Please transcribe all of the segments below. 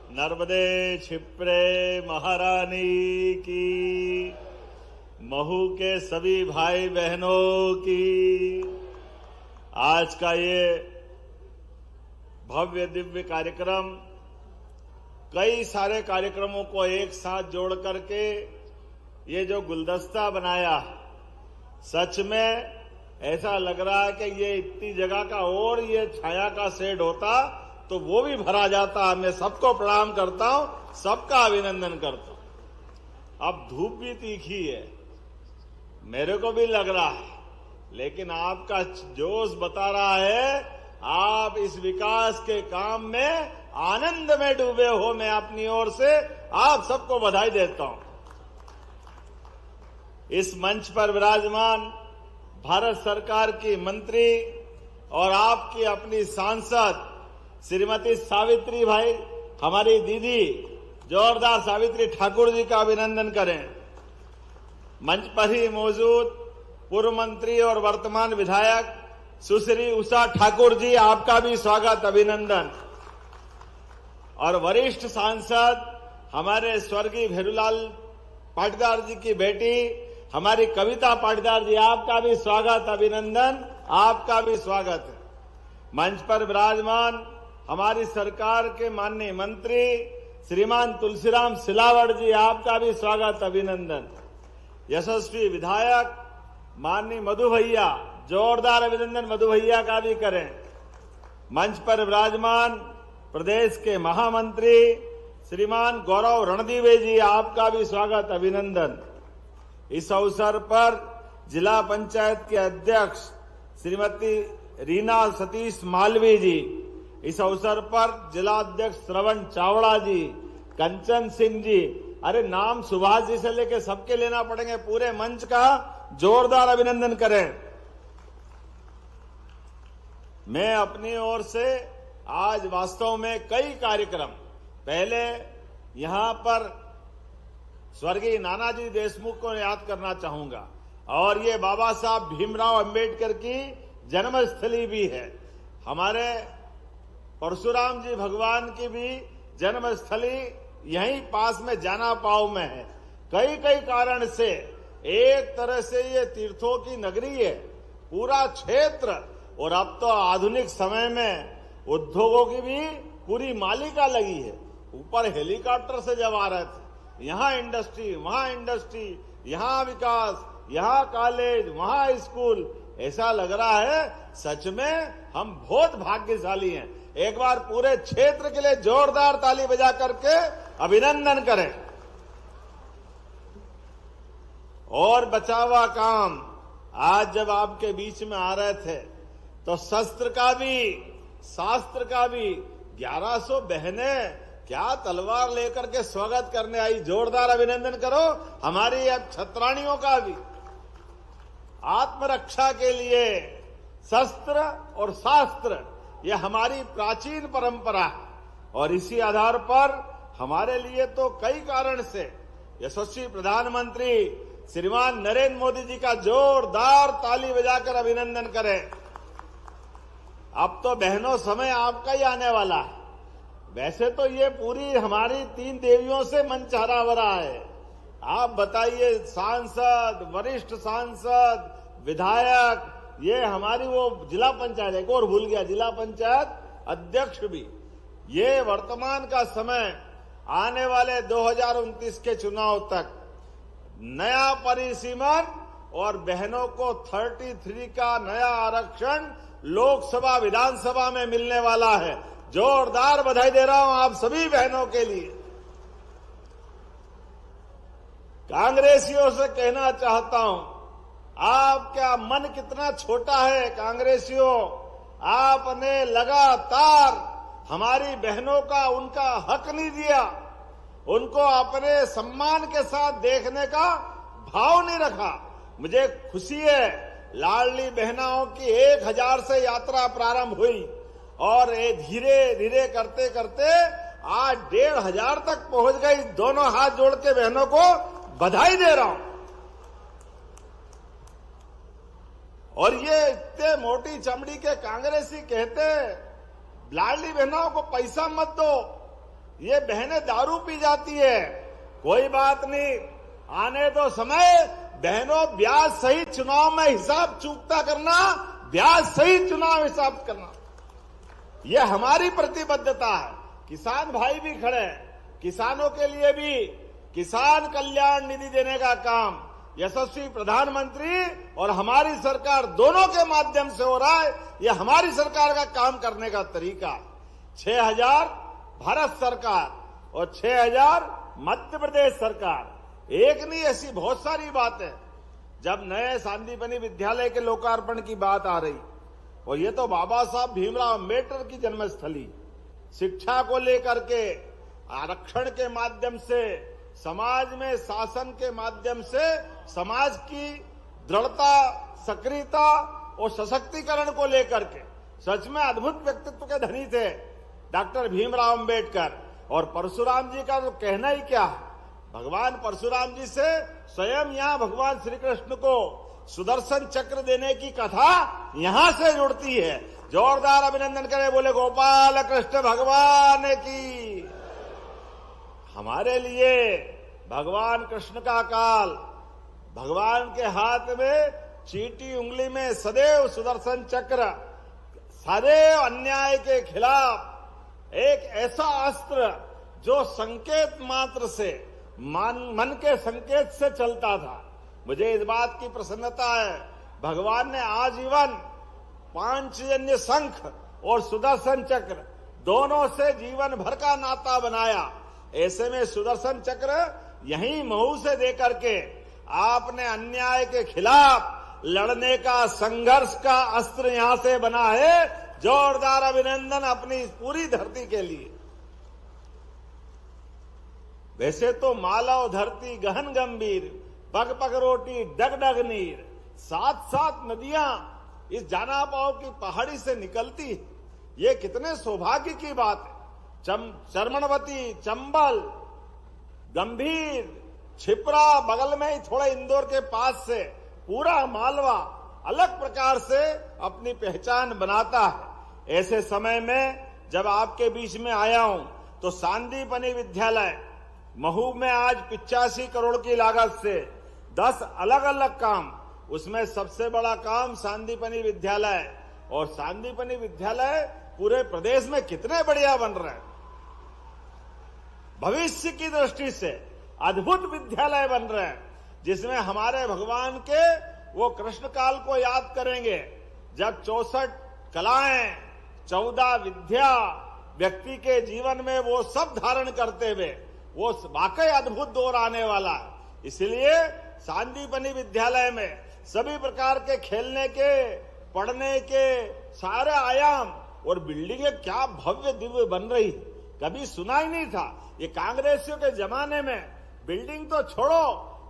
नर्मदे क्षिप्रे महारानी की, महू के सभी भाई बहनों की। आज का ये भव्य दिव्य कार्यक्रम कई सारे कार्यक्रमों को एक साथ जोड़ करके ये जो गुलदस्ता बनाया, सच में ऐसा लग रहा है कि ये इतनी जगह का और ये छाया का शेड होता तो वो भी भरा जाता। मैं सबको प्रणाम करता हूं, सबका अभिनंदन करता हूं। अब धूप भी तीखी है, मेरे को भी लग रहा है, लेकिन आपका जोश बता रहा है आप इस विकास के काम में आनंद में डूबे हो। मैं अपनी ओर से आप सबको बधाई देता हूं। इस मंच पर विराजमान भारत सरकार की मंत्री और आपकी अपनी सांसद श्रीमती सावित्री भाई, हमारी दीदी, जोरदार सावित्री ठाकुर जी का अभिनंदन करें। मंच पर ही मौजूद पूर्व मंत्री और वर्तमान विधायक सुश्री उषा ठाकुर जी, आपका भी स्वागत, अभिनंदन। और वरिष्ठ सांसद हमारे स्वर्गीय भेरूलाल पाटीदार जी की बेटी हमारी कविता पाटीदार जी, आपका भी स्वागत, अभिनंदन, आपका भी स्वागत है। मंच पर विराजमान हमारी सरकार के माननीय मंत्री श्रीमान तुलसीराम सिलावट जी, आपका भी स्वागत, अभिनंदन। यशस्वी विधायक माननीय मधु भैया, जोरदार अभिनंदन मधु भैया का भी करें। मंच पर विराजमान प्रदेश के महामंत्री श्रीमान गौरव रणदीवे जी, आपका भी स्वागत, अभिनंदन। इस अवसर पर जिला पंचायत के अध्यक्ष श्रीमती रीना सतीश मालवी जी, इस अवसर पर जिला अध्यक्ष श्रवण चावड़ा जी, कंचन सिंह जी, अरे नाम सुभाष जी से लेकर सबके लेना पड़ेंगे, पूरे मंच का जोरदार अभिनंदन करें। मैं अपनी ओर से आज वास्तव में कई कार्यक्रम, पहले यहां पर स्वर्गीय नानाजी देशमुख को याद करना चाहूंगा, और ये बाबा साहब भीमराव अंबेडकर की जन्मस्थली भी है। हमारे परशुराम जी भगवान की भी जन्मस्थली यहीं पास में जाना पाव में है। कई कई कारण से एक तरह से ये तीर्थों की नगरी है पूरा क्षेत्र, और अब तो आधुनिक समय में उद्योगों की भी पूरी मालिका लगी है। ऊपर हेलीकॉप्टर से जब आ रहे थे, यहाँ इंडस्ट्री, वहां इंडस्ट्री, यहाँ विकास, यहाँ कॉलेज, वहां स्कूल, ऐसा लग रहा है सच में हम बहुत भाग्यशाली हैं। एक बार पूरे क्षेत्र के लिए जोरदार ताली बजा करके अभिनंदन करें। और बचा हुआ काम, आज जब आपके बीच में आ रहे थे तो शस्त्र का भी शास्त्र का भी 1100 बहनें क्या तलवार लेकर के स्वागत करने आई, जोरदार अभिनंदन करो। हमारी अब छत्राणियों का भी आत्मरक्षा के लिए शस्त्र और शास्त्र, यह हमारी प्राचीन परंपरा है, और इसी आधार पर हमारे लिए तो कई कारण से यशस्वी प्रधानमंत्री श्रीमान नरेंद्र मोदी जी का जोरदार ताली बजाकर अभिनंदन करें। अब तो बहनों समय आपका ही आने वाला है। वैसे तो ये पूरी हमारी 3 देवियों से मंच हरा भरा है। आप बताइए, सांसद, वरिष्ठ सांसद, विधायक, ये हमारी वो जिला पंचायत, एक और भूल गया, जिला पंचायत अध्यक्ष भी। ये वर्तमान का समय, आने वाले 2029 के चुनाव तक नया परिसीमन और बहनों को 33 का नया आरक्षण लोकसभा विधानसभा में मिलने वाला है। जोरदार बधाई दे रहा हूं आप सभी बहनों के लिए। कांग्रेसियों से कहना चाहता हूं, आपका मन कितना छोटा है कांग्रेसियों। आपने लगातार हमारी बहनों का उनका हक नहीं दिया, उनको अपने सम्मान के साथ देखने का भाव नहीं रखा। मुझे खुशी है, लाडली बहनाओं की 1000 से यात्रा प्रारंभ हुई और ये धीरे धीरे करते करते आज 1500 तक पहुंच गई। दोनों हाथ जोड़ के बहनों को बधाई दे रहा हूं। और ये इतने मोटी चमड़ी के कांग्रेसी कहते हैं लाडली बहनों को पैसा मत दो, ये बहनें दारू पी जाती है, कोई बात नहीं, आने दो समय। बहनों, ब्याज सहित चुनाव में हिसाब चूकता करना, ब्याज सहित चुनाव हिसाब करना, यह हमारी प्रतिबद्धता है। किसान भाई भी खड़े हैं, किसानों के लिए भी किसान कल्याण निधि देने का काम यशस्वी प्रधानमंत्री और हमारी सरकार दोनों के माध्यम से हो रहा है। यह हमारी सरकार का काम करने का तरीका। 6,000 भारत सरकार और 6,000 मध्य प्रदेश सरकार, एक नहीं, ऐसी बहुत सारी बातें। जब नए सांदीपनि विद्यालय के लोकार्पण की बात आ रही, और ये तो बाबा साहब भीमराव अम्बेडकर की जन्मस्थली, शिक्षा को लेकर के, आरक्षण के माध्यम से, समाज में शासन के माध्यम से समाज की दृढ़ता, सक्रियता और सशक्तिकरण को लेकर के सच में अद्भुत व्यक्तित्व के धनी थे डॉक्टर भीमराव अम्बेडकर। और परशुराम जी का तो कहना ही क्या है, भगवान परशुराम जी से स्वयं यहाँ भगवान श्री कृष्ण को सुदर्शन चक्र देने की कथा यहां से जुड़ती है। जोरदार अभिनंदन करें, बोले गोपाल कृष्ण भगवान की। हमारे लिए भगवान कृष्ण का काल, भगवान के हाथ में चींटी उंगली में सदैव सुदर्शन चक्र, सदैव अन्याय के खिलाफ एक ऐसा अस्त्र जो संकेत मात्र से, मन के संकेत से चलता था। मुझे इस बात की प्रसन्नता है, भगवान ने आजीवन पांचजन्य शंख और सुदर्शन चक्र दोनों से जीवन भर का नाता बनाया। ऐसे में सुदर्शन चक्र यहीं महू से देकर के आपने अन्याय के खिलाफ लड़ने का, संघर्ष का अस्त्र यहां से बना है। जोरदार अभिनंदन अपनी पूरी धरती के लिए। वैसे तो मालव धरती गहन गंभीर, पग पग रोटी डग डग नीर, 7-7 नदियां इस जानापाव की पहाड़ी से निकलती। ये कितने सौभाग्य की बात है। चर्मणवती, चंबल, गंभीर, छिपरा, बगल में ही थोड़ा इंदौर के पास से पूरा मालवा अलग प्रकार से अपनी पहचान बनाता है। ऐसे समय में जब आपके बीच में आया हूं तो सांदीपनि विद्यालय महू में आज 85 करोड़ की लागत से 10 अलग अलग काम, उसमें सबसे बड़ा काम सांदीपनि विद्यालय। और सांदीपनि विद्यालय पूरे प्रदेश में कितने बढ़िया बन रहे हैं। भविष्य की दृष्टि से अद्भुत विद्यालय बन रहे हैं, जिसमें हमारे भगवान के वो कृष्ण काल को याद करेंगे, जब 64 कलाएं, 14 विद्या व्यक्ति के जीवन में वो सब धारण करते हुए वो वाकई अद्भुत दौर आने वाला है। इसलिए सांदीपनि विद्यालय में सभी प्रकार के खेलने के, पढ़ने के सारे आयाम और बिल्डिंगें क्या भव्य दिव्य बन रही, कभी सुना ही नहीं था। ये कांग्रेसियों के जमाने में बिल्डिंग तो छोड़ो,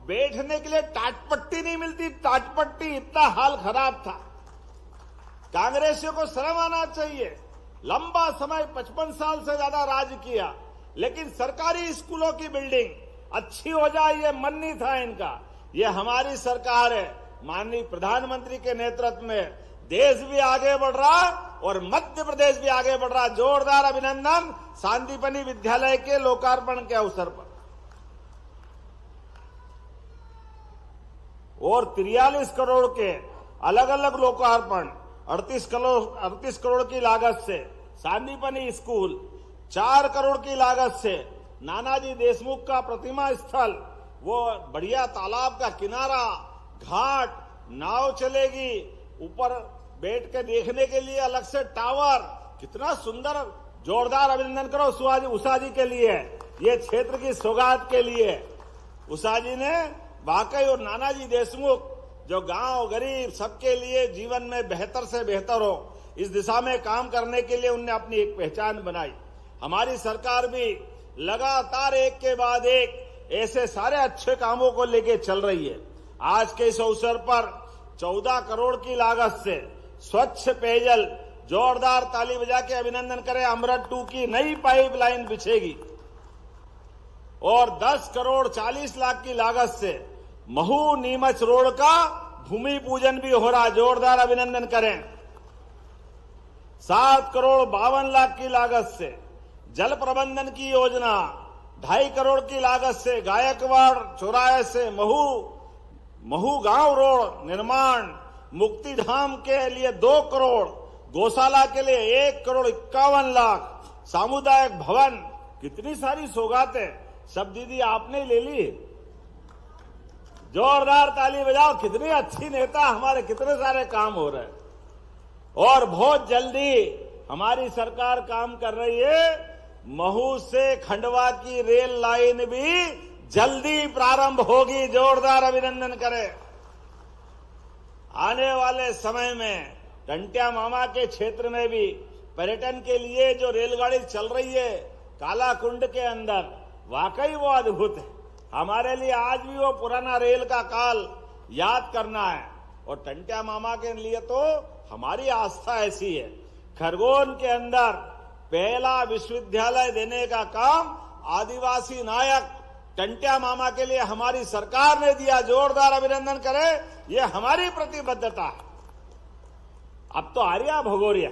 बैठने के लिए टाटपट्टी नहीं मिलती, टाटपट्टी, इतना हाल खराब था। कांग्रेसियों को शर्म आना चाहिए। लंबा समय 55 साल से ज्यादा राज किया, लेकिन सरकारी स्कूलों की बिल्डिंग अच्छी हो जाए ये मन नहीं था इनका। ये हमारी सरकार है, माननीय प्रधानमंत्री के नेतृत्व में देश भी आगे बढ़ रहा और मध्य प्रदेश भी आगे बढ़ रहा। जोरदार अभिनंदन सांदीपनि विद्यालय के लोकार्पण के अवसर पर। और 43 करोड़ के अलग अलग लोकार्पण, 38 करोड़ की लागत से सांदीपनि स्कूल, 4 करोड़ की लागत से नानाजी देशमुख का प्रतिमा स्थल, वो बढ़िया तालाब का किनारा, घाट, नाव चलेगी, ऊपर बैठ के देखने के लिए अलग से टावर, कितना सुंदर। जोरदार अभिनंदन करो उषा जी के लिए, ये क्षेत्र की सौगात के लिए। उषा जी ने वाकई, और नानाजी देशमुख जो गांव गरीब सबके लिए जीवन में बेहतर से बेहतर हो, इस दिशा में काम करने के लिए उनने अपनी एक पहचान बनाई। हमारी सरकार भी लगातार एक के बाद एक ऐसे सारे अच्छे कामों को लेके चल रही है। आज के इस अवसर पर 14 करोड़ की लागत से स्वच्छ पेयजल, जोरदार ताली बजा के अभिनंदन करें, अमृत 2 की नई पाइपलाइन बिछेगी। और 10 करोड़ 40 लाख की लागत से महू नीमच रोड का भूमि पूजन भी हो रहा, जोरदार अभिनंदन करें। 7 करोड़ 52 लाख की लागत से जल प्रबंधन की योजना 2.5 करोड़ की लागत से गायकवाड़ चौराहे से महू गांव रोड निर्माण, मुक्तिधाम के लिए 2 करोड़, गौशाला के लिए 1,51,00,000, सामुदायिक भवन, कितनी सारी सौगातें सब दीदी आपने ही ले ली। जोरदार ताली बजाओ, कितनी अच्छी नेता, हमारे कितने सारे काम हो रहे हैं। और बहुत जल्दी हमारी सरकार काम कर रही है, महू से खंडवा की रेल लाइन भी जल्दी प्रारंभ होगी। जोरदार अभिनंदन करें। आने वाले समय में टंट्या मामा के क्षेत्र में भी पर्यटन के लिए जो रेलगाड़ी चल रही है कालाकुंड के अंदर, वाकई वो अद्भुत है। हमारे लिए आज भी वो पुराना रेल का काल याद करना है। और टंट्या मामा के लिए तो हमारी आस्था ऐसी है, खरगोन के अंदर पहला विश्वविद्यालय देने का काम आदिवासी नायक टंट्या मामा के लिए हमारी सरकार ने दिया। जोरदार अभिनंदन करें, ये हमारी प्रतिबद्धता है। अब तो आ रही है भगोरिया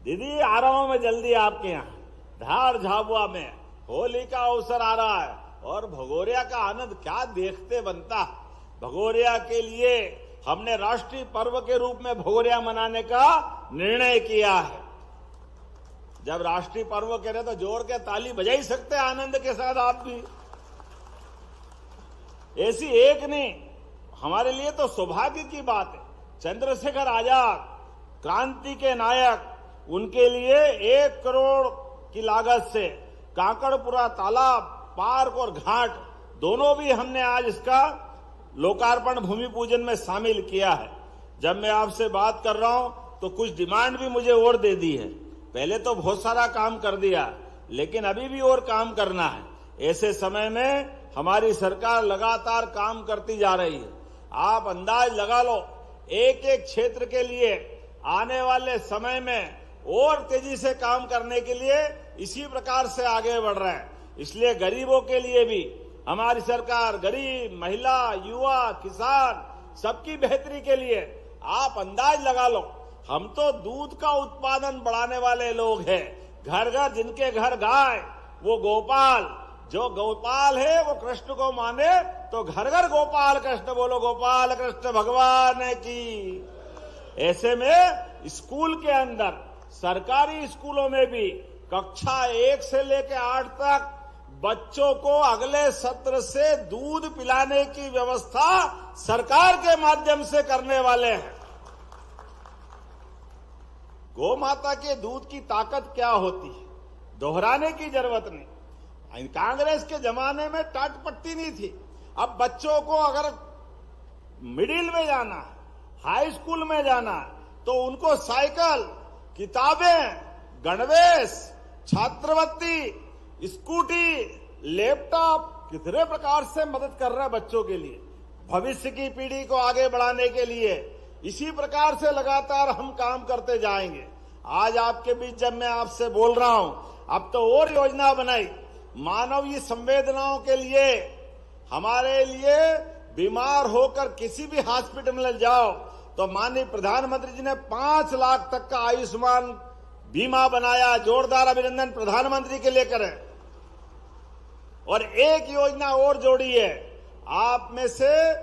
दीदी, आ रहा हूं मैं जल्दी आपके यहाँ। धार झाबुआ में होली का अवसर आ रहा है और भगोरिया का आनंद क्या देखते बनता। भगोरिया के लिए हमने राष्ट्रीय पर्व के रूप में भगोरिया मनाने का निर्णय किया है। जब राष्ट्रीय पर्व कह रहे तो जोर के ताली बजा ही सकते हैं आनंद के साथ आप भी। ऐसी एक नहीं, हमारे लिए तो सौभाग्य की बात है। चंद्रशेखर आजाद क्रांति के नायक, उनके लिए 1 करोड़ की लागत से काकड़पुरा तालाब, पार्क और घाट दोनों भी हमने आज इसका लोकार्पण भूमि पूजन में शामिल किया है। जब मैं आपसे बात कर रहा हूं तो कुछ डिमांड भी मुझे और दे दी है। पहले तो बहुत सारा काम कर दिया, लेकिन अभी भी और काम करना है। ऐसे समय में हमारी सरकार लगातार काम करती जा रही है। आप अंदाज लगा लो, एक एक क्षेत्र के लिए आने वाले समय में और तेजी से काम करने के लिए इसी प्रकार से आगे बढ़ रहे हैं। इसलिए गरीबों के लिए भी हमारी सरकार, गरीब, महिला, युवा, किसान, सबकी बेहतरी के लिए आप अंदाज लगा लो। हम तो दूध का उत्पादन बढ़ाने वाले लोग हैं। घर घर जिनके घर गाय, वो गोपाल, जो गोपाल है वो कृष्ण को माने, तो घर घर गोपाल कृष्ण बोलो, गोपाल कृष्ण भगवान की। ऐसे में स्कूल के अंदर, सरकारी स्कूलों में भी कक्षा 1 से लेकर 8 तक बच्चों को अगले सत्र से दूध पिलाने की व्यवस्था सरकार के माध्यम से करने वाले हैं। गौ माता के दूध की ताकत क्या होती है, दोहराने की जरूरत नहीं। कांग्रेस के जमाने में टाट पट्टी नहीं थी। अब बच्चों को अगर मिडिल में जाना है, हाई स्कूल में जाना है, तो उनको साइकिल, किताबें, गणवेश, छात्रवृत्ति, स्कूटी, लैपटॉप, कितने प्रकार से मदद कर रहा है बच्चों के लिए, भविष्य की पीढ़ी को आगे बढ़ाने के लिए। इसी प्रकार से लगातार हम काम करते जाएंगे। आज आपके बीच जब मैं आपसे बोल रहा हूं, अब तो और योजना बनाई मानवीय संवेदनाओं के लिए। हमारे लिए बीमार होकर किसी भी हॉस्पिटल में जाओ तो माननीय प्रधानमंत्री जी ने 5 लाख तक का आयुष्मान बीमा बनाया। जोरदार अभिनंदन प्रधानमंत्री के लिए करें। और एक योजना और जोड़ी है, आप में से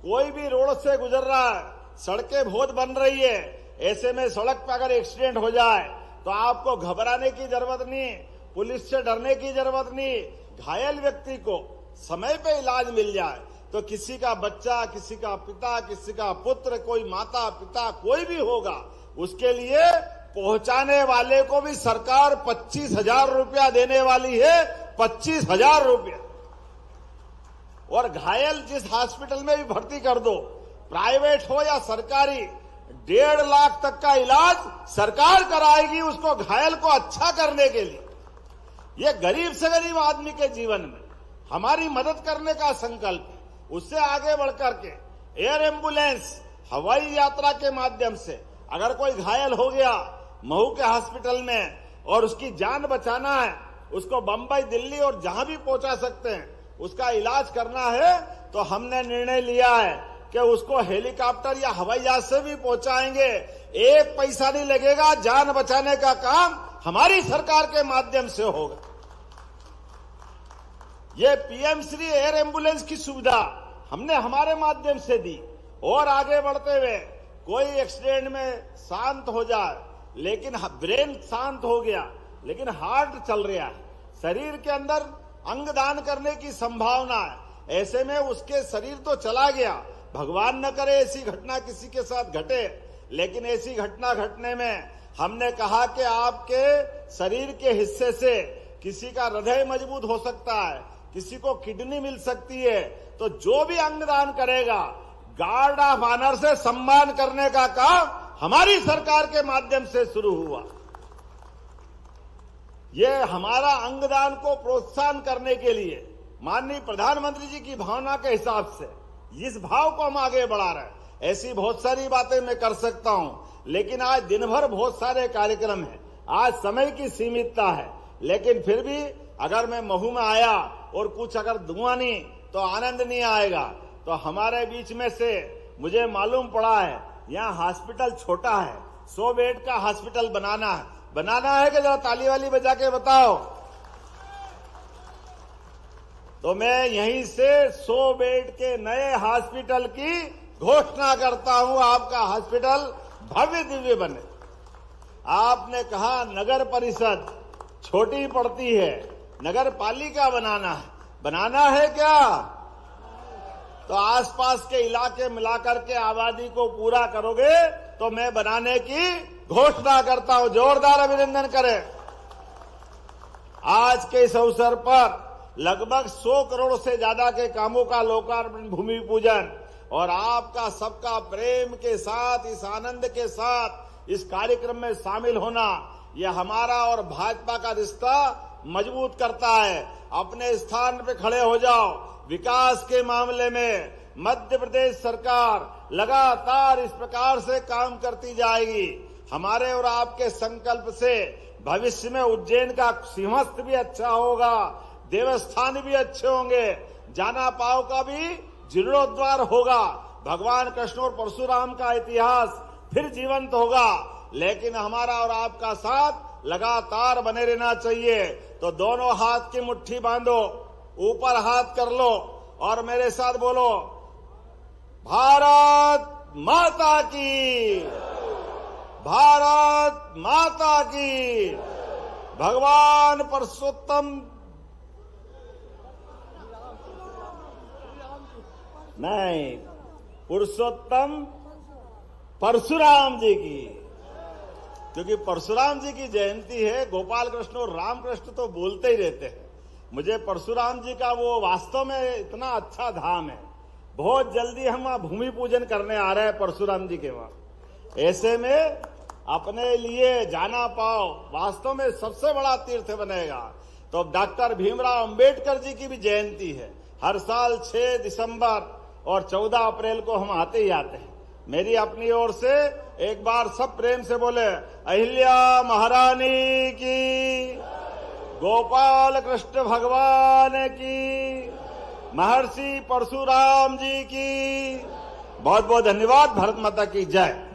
कोई भी रोड से गुजर रहा है, सड़कें बहुत बन रही है, ऐसे में सड़क पर अगर एक्सीडेंट हो जाए तो आपको घबराने की जरूरत नहीं, पुलिस से डरने की जरूरत नहीं। घायल व्यक्ति को समय पे इलाज मिल जाए तो किसी का बच्चा, किसी का पिता, किसी का पुत्र, कोई माता पिता, कोई भी होगा, उसके लिए पहुंचाने वाले को भी सरकार 25,000 रुपया देने वाली है। 25,000 रुपया। और घायल जिस हॉस्पिटल में भी भर्ती कर दो, प्राइवेट हो या सरकारी, 1.5 लाख तक का इलाज सरकार कराएगी उसको, घायल को अच्छा करने के लिए। ये गरीब से गरीब आदमी के जीवन में हमारी मदद करने का संकल्प है। उससे आगे बढ़कर के एयर एम्बुलेंस, हवाई यात्रा के माध्यम से अगर कोई घायल हो गया महू के हॉस्पिटल में और उसकी जान बचाना है, उसको बंबई, दिल्ली और जहां भी पहुंचा सकते हैं, उसका इलाज करना है, तो हमने निर्णय लिया है कि उसको हेलीकॉप्टर या हवाई जहाज से भी पहुंचाएंगे, एक पैसा नहीं लगेगा, जान बचाने का काम हमारी सरकार के माध्यम से होगा। ये पीएम श्री एयर एम्बुलेंस की सुविधा हमने हमारे माध्यम से दी, और आगे बढ़ते हुए कोई एक्सीडेंट में शांत हो जाए, लेकिन ब्रेन शांत हो गया लेकिन हार्ट चल रहा है, शरीर के अंदर अंगदान करने की संभावना है, ऐसे में उसके शरीर तो चला गया, भगवान न करे ऐसी घटना किसी के साथ घटे, लेकिन ऐसी घटना घटने में हमने कहा कि आपके शरीर के हिस्से से किसी का हृदय मजबूत हो सकता है, किसी को किडनी मिल सकती है, तो जो भी अंगदान करेगा गार्ड ऑफ ऑनर से सम्मान करने का काम हमारी सरकार के माध्यम से शुरू हुआ। ये हमारा अंगदान को प्रोत्साहन करने के लिए माननीय प्रधानमंत्री जी की भावना के हिसाब से इस भाव को हम आगे बढ़ा रहे हैं। ऐसी बहुत सारी बातें मैं कर सकता हूं, लेकिन आज दिन भर बहुत सारे कार्यक्रम हैं, आज समय की सीमितता है, लेकिन फिर भी अगर मैं महू में आया और कुछ अगर दूंगा नहीं तो आनंद नहीं आएगा। तो हमारे बीच में से मुझे मालूम पड़ा है यहाँ हॉस्पिटल छोटा है, 100 बेड का हॉस्पिटल बनाना है कि जरा ताली वाली बजा के बताओ। तो मैं यहीं से 100 बेड के नए हॉस्पिटल की घोषणा करता हूं, आपका हॉस्पिटल भव्य दिव्य बने। आपने कहा नगर परिषद छोटी पड़ती है, नगर पालिका बनाना है क्या? तो आसपास के इलाके मिलाकर के आबादी को पूरा करोगे तो मैं बनाने की घोषणा करता हूं। जोरदार अभिनंदन करें। आज के इस अवसर पर लगभग 100 करोड़ से ज्यादा के कामों का लोकार्पण, भूमि पूजन और आपका सबका प्रेम के साथ, इस आनंद के साथ इस कार्यक्रम में शामिल होना, यह हमारा और भाजपा का रिश्ता मजबूत करता है। अपने स्थान पे खड़े हो जाओ। विकास के मामले में मध्य प्रदेश सरकार लगातार इस प्रकार से काम करती जाएगी। हमारे और आपके संकल्प से भविष्य में उज्जैन का सिंहस्थ भी अच्छा होगा, देवस्थान भी अच्छे होंगे, जाना पाव का भी जीर्णोद्वार होगा, भगवान कृष्ण और परशुराम का इतिहास फिर जीवंत होगा। लेकिन हमारा और आपका साथ लगातार बने रहना चाहिए। तो दोनों हाथ की मुट्ठी बांधो, ऊपर हाथ कर लो और मेरे साथ बोलो, भारत माता की, भारत माता की। भगवान पुरुषोत्तम नहीं, पुरुषोत्तम परशुराम जी की, क्योंकि परशुराम जी की जयंती है। गोपाल कृष्ण और राम कृष्ण तो बोलते ही रहते हैं। मुझे परशुराम जी का वो वास्तव में इतना अच्छा धाम है। बहुत जल्दी हम वहां भूमि पूजन करने आ रहे हैं परशुराम जी के वहां। ऐसे में अपने लिए जाना पाओ वास्तव में सबसे बड़ा तीर्थ बनेगा। तो डॉक्टर भीमराव अंबेडकर जी की भी जयंती है। हर साल 6 दिसंबर और 14 अप्रैल को हम आते ही आते हैं। मेरी अपनी ओर से एक बार सब प्रेम से बोले, अहिल्या महारानी की, गोपाल कृष्ण भगवान की, महर्षि परशुराम जी की। बहुत बहुत धन्यवाद। भारत माता की जय।